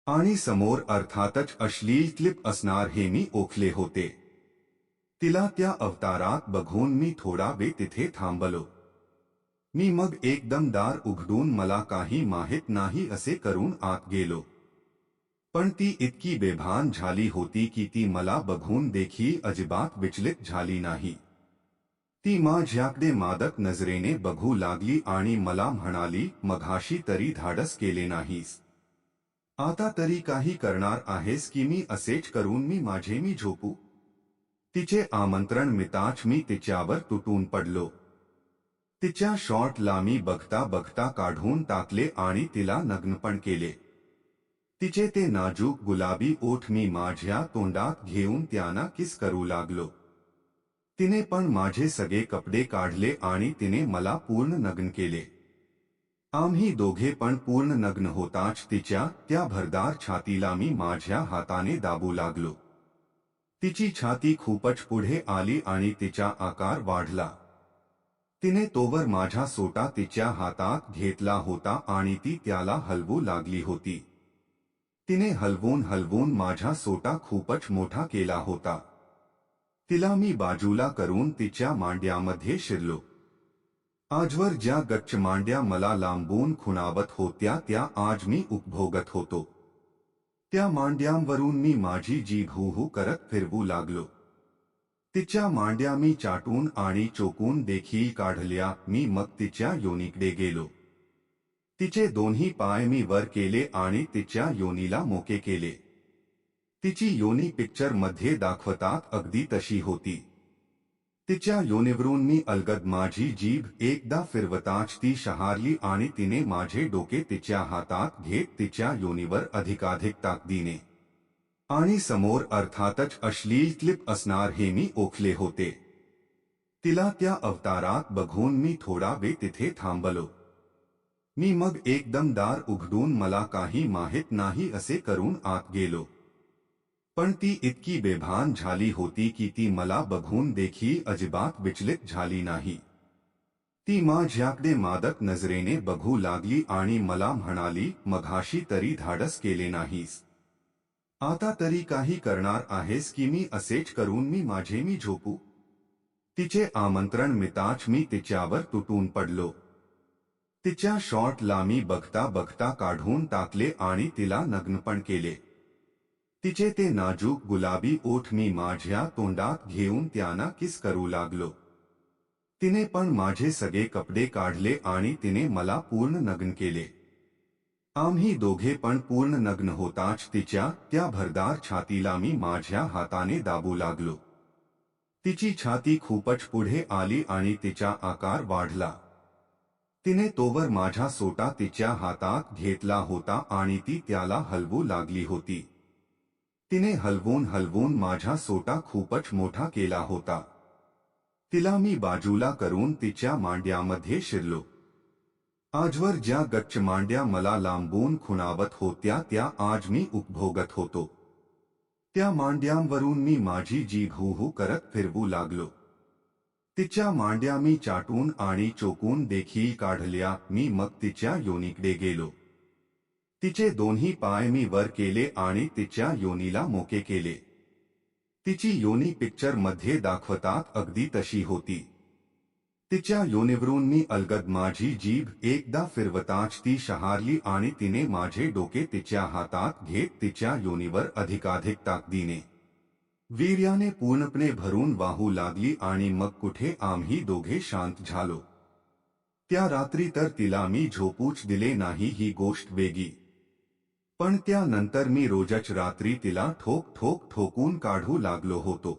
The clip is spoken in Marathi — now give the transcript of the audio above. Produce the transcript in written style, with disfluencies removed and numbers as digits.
आणि समोर अर्थातच अश्लील क्लिप असणार हे मी ओळखले होते. तिला त्या अवतारात बघून मी थोडा वेळ तिथे थांबलो. मी मग एकदम दार उघडून मला काही माहित नाही असे करून आत गेलो. पण ती इतकी बेभान झाली होती की ती मला बघून देखील अजिबात विचलित झाली नाही. ती माझ्याकडे मादक नजरेने बघू लागली आणि मला म्हणाली, मघाशी तरी धाडस केले नाहीस, आता तरी काही करणार आहेस की मी असेच करून मी झोपू. तिचे आमंत्रण मिताच मी तिच्यावर तुटून पडलो. तिच्या शॉर्टला मी बघता बघता काढून टाकले आणि तिला नग्नपण केले. तिचे ते नाजूक गुलाबी ओठ मी माझ्या तोंडात घेऊन त्यांना किस करू लागलो. तिने पण माझे सगळे कपडे काढले आणि तिने मला पूर्ण नग्न केले. आम्ही दोघे पण पूर्ण नग्न होताच तिच्या त्या भरदार छातीला मी माझ्या हाताने दाबू लागलो. तिची छाती खूपच पुढे आली आणि तिचा आकार वाढला. तिने तोवर माझा सोटा तिच्या हातात घेतला होता आणि ती त्याला हलवू लागली होती. तिने हलवून हलवून माझा सोटा खूपच मोठा केला होता. तिला मी बाजूला करून तिच्या मांड्यामध्ये शिरलो. आजवर ज्या गच्च मांड्या मला लांबून खुणावत होत्या त्या आज मी उपभोगत होतो. त्या मांड्यांवरून मी माझी जीभ हू करत फिरवू लागलो. तिच्या मांड्या मी चाटून आणि चोकून देखील काढल्या. मी मग तिच्या योनीकडे गेलो. तिचे दोन्ही पाय मी वर केले आणि तिच्या योनीला मोके केले. तिची योनी पिक्चर मध्ये दाखवतात अगदी तशी होती. तिच्या योनीवरून मी अलगद माझी जीभ एकदा फिरवताच ती शहारली आणि तिने माझे डोके तिच्या हातात घेत तिच्या योनीवर अधिकाधिक ताकदीने आणि समोर अर्थातच अश्लील क्लिप असणार हे मी ओळखले होते. तिला त्या अवतारात बघून मी थोडा वेळ तिथे थांबलो. मी मग एकदम दार उघडून मला काही माहित नाही असे करून आत गेलो. पण ती इतकी बेभान झाली होती की ती मला बघून देखील अजिबात विचलित झाली नाही. ती माझ्याकडे मादक नजरेने बघू लागली आणि मला म्हणाली, मघाशी तरी धाडस केले नाहीस, आता तरी काही करणार आहेस की मी असेच करून मी झोपू. तिचे आमंत्रण मिताच मी तिच्यावर तुटून पडलो. तिच्या शॉर्टला मी बघता बघता काढून टाकले आणि तिला नग्नपण केले. तिचे ते नाजूक गुलाबी ओठ मी माझ्या तोंडात घेऊन त्यांना किस करू लागलो. तिने पण माझे सगळे कपडे काढले आणि तिने मला पूर्ण नग्न केले. आम्ही दोघे पण पूर्ण नग्न होताच तिच्या त्या भरदार छातीला मी माझ्या हाताने दाबू लागलो. तिची छाती खूपच पुढे आली आणि तिचा आकार वाढला. तिने तोवर माझा सोटा तिच्या हातात घेतला होता आणि ती त्याला हलवू लागली होती. तिने हलवून हलवून माझा सोटा खूपच मोठा केला होता. तिला मी बाजूला करून तिच्या मांड्यामध्ये शिरलो. आजवर ज्या गच्च मांड्या मला लांबून खुणावत होत्या त्या आज मी उपभोगत होतो. त्या मांड्यांवरून मी माझी जीभ हू करत फिरवू लागलो. तिच्या मांड्या मी चाटून आणि चोकून देखील काढल्या. मी मग तिच्या योनीकडे गेलो. तिचे दोन्ही पाय मी वर केले आणि तिच्या योनीला मोके केले. तिची योनी पिक्चर मध्ये दाखवतात अगदी तशी होती. तिच्या योनीवरून मी अलगद माझी जीभ एकदा फिरवताच ती शहारली आणि तिने माझे डोके तिच्या हातात घेत तिच्या योनीवर अधिकाधिक ताकदीने वीर्याने पूर्णपणे भरून वाहू लागली आणि मग कुठे आम्ही दोघे शांत झालो. त्या रात्री तर तिला मी झोपूच दिले नाही ही गोष्ट वेगळी. पण त्यानंतर मी रोजच रात्री तिला ठोक ठोक ठोकून काढू लागलो होतो.